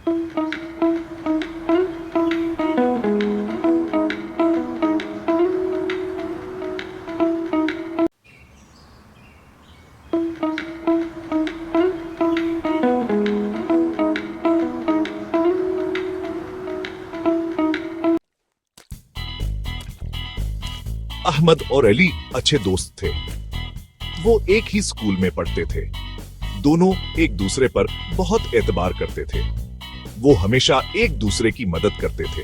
अहमद और अली अच्छे दोस्त थे। वो एक ही स्कूल में पढ़ते थे। दोनों एक दूसरे पर बहुत एतबार करते थे। वो हमेशा एक दूसरे की मदद करते थे।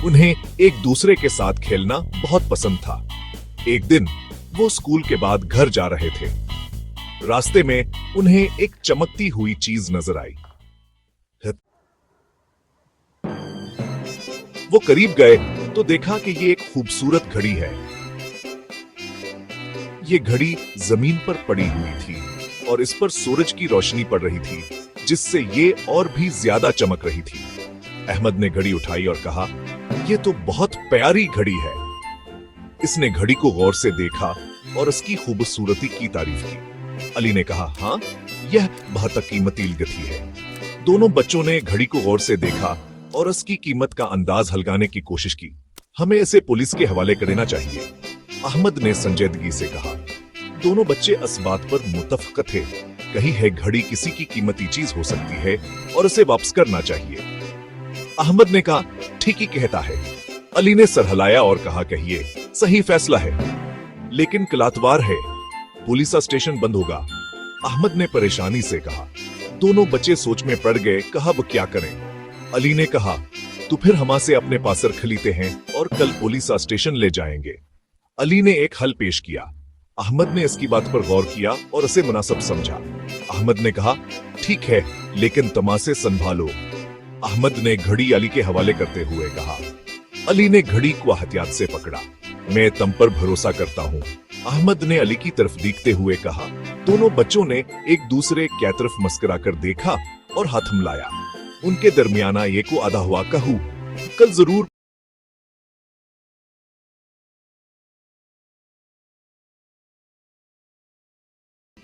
उन्हें एक दूसरे के साथ खेलना बहुत पसंद था। एक दिन वो स्कूल के बाद घर जा रहे थे। रास्ते में उन्हें एक चमकती हुई चीज नजर आई। वो करीब गए तो देखा कि ये एक खूबसूरत घड़ी है। ये घड़ी जमीन पर पड़ी हुई थी और इस पर सूरज की रोशनी पड़ रही थी, जिससे ये और भी ज्यादा चमक रही थी। अहमद ने घड़ी उठाई और कहा, ये तो बहुत प्यारी घड़ी है। इसने घड़ी को गौर से देखा और उसकी खूबसूरती की तारीफ की। अली ने कहा, हाँ, यह बहुत कीमती गति है। दोनों बच्चों ने घड़ी को गौर से देखा और उसकी कीमत का अंदाज लगाने की कोशिश की। हमें इसे पुलिस के हवाले कर देना चाहिए, अहमद ने संजीदगी से कहा। दोनों बच्चे इस बात पर मुत्तफक थे, कहीं है घड़ी किसी की कीमती चीज हो सकती है और उसे वापस करना चाहिए। अहमद ने कहा, ठीक ही कहता है। अली ने सर हिलाया और कहा, कहिए, सही फैसला है, लेकिन कल है, पुलिस स्टेशन बंद होगा। अहमद ने परेशानी से कहा। दोनों बच्चे सोच में पड़ गए, कहा वो क्या करें। अली ने कहा, तो फिर हमसे अपने पास रख लेते हैं और कल पुलिस स्टेशन ले जाएंगे। अली ने एक हल पेश किया। अहमद ने इसकी बात पर गौर किया और उसे मुनासिब समझा। अहमद ने कहा, ठीक है, लेकिन तमाशे संभालो। अहमद ने घड़ी अली के हवाले करते हुए कहा। अली ने घड़ी को एहतियात से पकड़ा। मैं तुम पर भरोसा करता हूँ, अहमद ने अली की तरफ देखते हुए कहा। दोनों बच्चों ने एक दूसरे की तरफ मुस्कुरा कर देखा और हाथ मिलाया। उनके दरमियाना ये को आधा हुआ, कहूं कल जरूर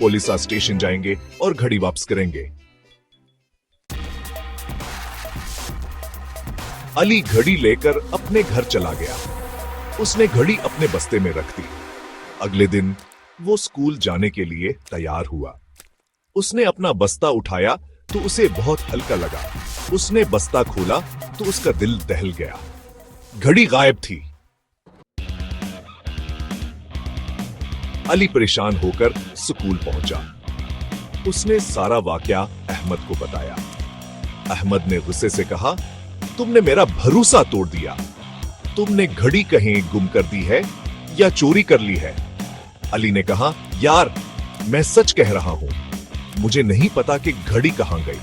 पुलिस स्टेशन जाएंगे और घड़ी वापस करेंगे। अली घड़ी लेकर अपने घर चला गया। उसने घड़ी अपने बस्ते में रख दी। अगले दिन वो स्कूल जाने के लिए तैयार हुआ। उसने अपना बस्ता उठाया तो उसे बहुत हल्का लगा। उसने बस्ता खोला तो उसका दिल दहल गया। घड़ी गायब थी। अली परेशान होकर स्कूल पहुंचा। उसने सारा वाकया अहमद को बताया। अहमद ने गुस्से से कहा, तुमने मेरा भरोसा तोड़ दिया। तुमने घड़ी कहीं गुम कर दी है या चोरी कर ली है? अली ने कहा, यार, मैं सच कह रहा हूं, मुझे नहीं पता कि घड़ी कहां गई।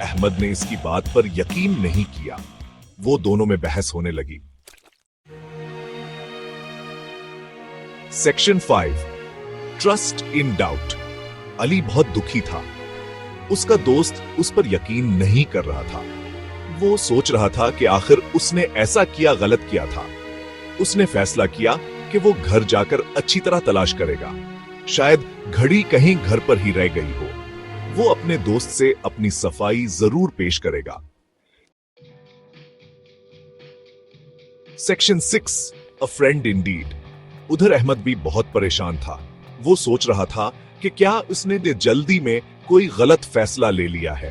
अहमद ने इसकी बात पर यकीन नहीं किया। वो दोनों में बहस होने लगी। Section 5, trust in doubt. Ali बहुत दुखी था। उसका दोस्त उस पर यकीन नहीं कर रहा था। वो सोच रहा था कि आखिर उसने ऐसा किया गलत किया था। उसने फैसला किया कि वो घर जाकर अच्छी तरह तलाश करेगा। शायद घड़ी कहीं घर पर ही रह गई हो। वो अपने दोस्त से अपनी सफाई जरूर पेश करेगा। सेक्शन 6, अ फ्रेंड इंडीड। उधर अहमद भी बहुत परेशान था। वो सोच रहा था कि क्या उसने जल्दी में कोई गलत फैसला ले लिया है।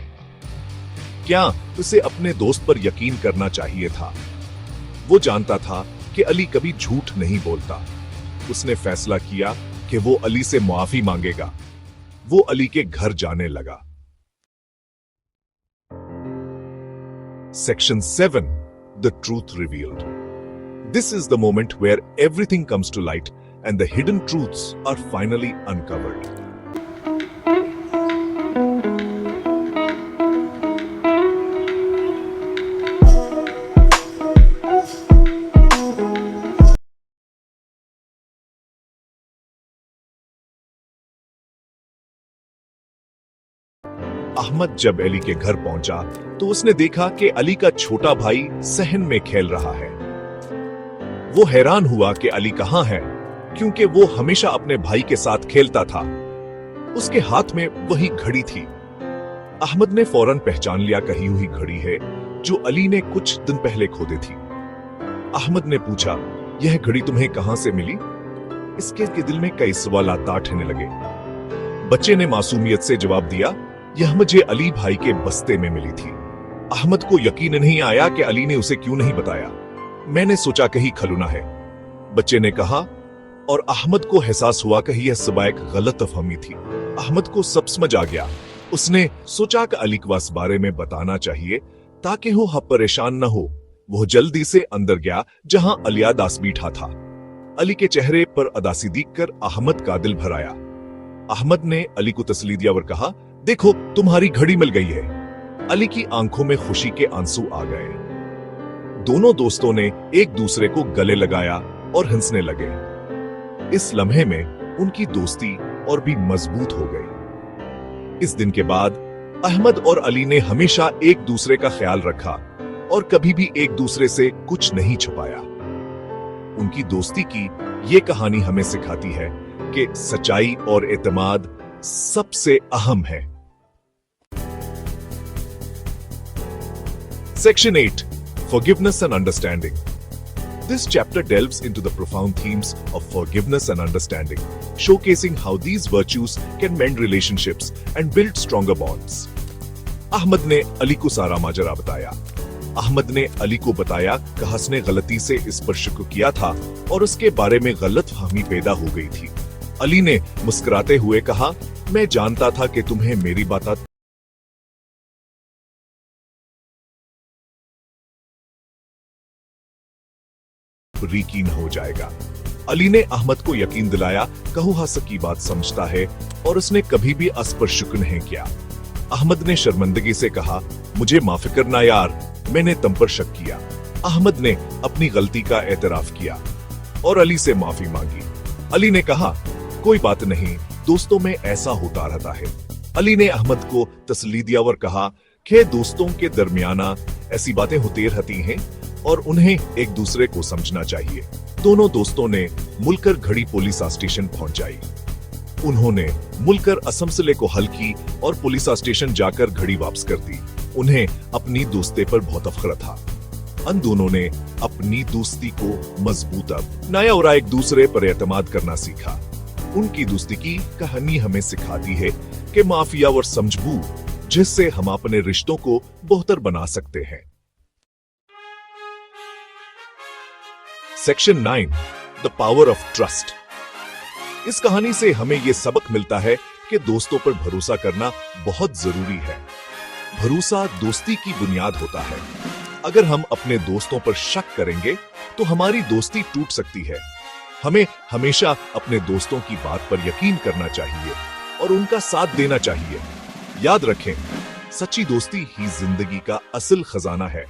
क्या उसे अपने दोस्त पर यकीन करना चाहिए था? वो जानता था कि अली कभी झूठ नहीं बोलता। उसने फैसला किया कि वो अली से माफी मांगेगा। वो अली के घर जाने लगा। Section 7, The Truth Revealed. This is the moment where everything comes to light and the hidden truths are finally uncovered. Ahmad जब अली के घर पहुंचा तो उसने देखा कि अली का छोटा भाई सहन में खेल रहा है। वो हैरान हुआ कि अली कहां है, क्योंकि वो हमेशा अपने भाई के साथ खेलता था। उसके हाथ में वही घड़ी थी। अहमद ने फौरन पहचान लिया कही हुई घड़ी है जो अली ने कुछ दिन पहले खोदी थी। अहमद ने पूछा, यह घड़ी तुम्हें कहां से मिली? इसके दिल में कई सवालात उठने लगे। बच्चे ने मासूमियत से जवाब दिया, यह मुझे अली भाई के बस्ते में मिली थी। अहमद को यकीन नहीं आया कि अली ने उसे क्यों नहीं बताया। मैंने सोचा कहीं खलूना है, बच्चे ने कहा, और अहमद को एहसास हुआ कि यह सुबह एक गलतफहमी थी। अहमद को सब समझ आ गया। उसने सोचा कि अली को इस बारे में बताना चाहिए ताकि वो परेशान न हो। वो जल्दी से अंदर गया जहां अलिया दास बैठा था। अली के चेहरे पर अदासी देखकर अहमद का दिल भर आया। अहमद ने अली को तसल्ली दिया और कहा, देखो तुम्हारी घड़ी मिल गई है। अली की आंखों में खुशी के आंसू आ गए। दोनों दोस्तों ने एक दूसरे को गले लगाया और हंसने लगे। इस लम्हे में उनकी दोस्ती और भी मजबूत हो गई। इस दिन के बाद अहमद और अली ने हमेशा एक दूसरे का ख्याल रखा और कभी भी एक दूसरे से कुछ नहीं छुपाया। उनकी दोस्ती की ये कहानी हमें सिखाती है कि सच्चाई और एतमाद सबसे अहम है। Section 8. Forgiveness and Understanding. This chapter delves into the profound themes of forgiveness and understanding, showcasing how these virtues can mend relationships and build stronger bonds. Ahmad ने अली को सारा माजरा बताया। अहमद ने अली को बताया कि हसन ने गलती से इस पर शक किया था और उसके बारे में गलतफहमी पैदा हो गई थी। अली ने मुस्कुराते हुए कहा, मैं जानता था कि तुम्हें मेरी बात यकीन हो जाएगा। अली ने अहमद को यकीन दिलाया कि वो हसन की बात समझता है और उसने कभी भी अस पर शक नहीं किया। अहमद ने शर्मिंदगी से कहा, मुझे माफ करना यार, मैंने तुम पर शक किया। अहमद ने अपनी गलती का एतराफ किया और अली से माफी मांगी। अली ने कहा, कोई बात नहीं, दोस्तों में ऐसा होता रहता है। अली ने अहमद को तसल्ली दिया और कहा कि दोस्तों के दरमियाना ऐसी बातें होती रहती हैं और उन्हें एक दूसरे को समझना चाहिए। दोनों दोस्तों ने मुलकर घड़ी पुलिस स्टेशन पहुंचाई। उन्होंने मुलकर असमसले को हल की और पुलिस स्टेशन जाकर घड़ी वापस कर दी। उन्हें अपनी दोस्ती पर बहुत फख्र था। उन दोनों ने अपनी दोस्ती को मजबूत बनाया और एक दूसरे पर एतमाद करना सीखा। उनकी दोस्ती की कहानी हमें सिखाती है कि माफिया और समझबूझ जिससे हम अपने रिश्तों को बेहतर बना सकते हैं। Section 9. The power of trust. इस कहानी से हमें यह सबक मिलता है कि दोस्तों पर भरोसा करना बहुत जरूरी है। भरोसा दोस्ती की बुनियाद होता है। अगर हम अपने दोस्तों पर शक करेंगे तो हमारी दोस्ती टूट सकती है। हमें हमेशा अपने दोस्तों की बात पर यकीन करना चाहिए और उनका साथ देना चाहिए। याद रखें, सच्ची दोस्ती ही जिंदगी का असल खजाना है।